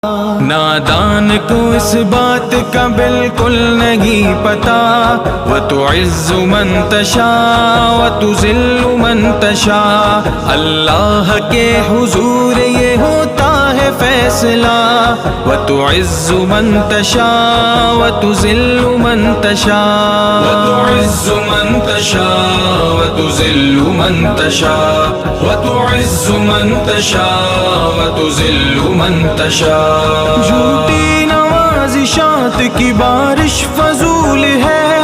नादान को इस बात का बिल्कुल नहीं पता। व तुइज़्ज़ु मन तशा व तुज़िल्लु मन तशा। अल्लाह के हुजूर ये होता है फैसला। व तुइज़्ज़ु मन तशा व तुज़िल्लु मन तशा। व तुइज़्ज़ु मन तशा व तुज़िल्लु मन तशा। व तुइज़्ज़ु मन तशा व तुज़िल्लु मन तशा। झूठी नवाज़िशात की बारिश फजूल है।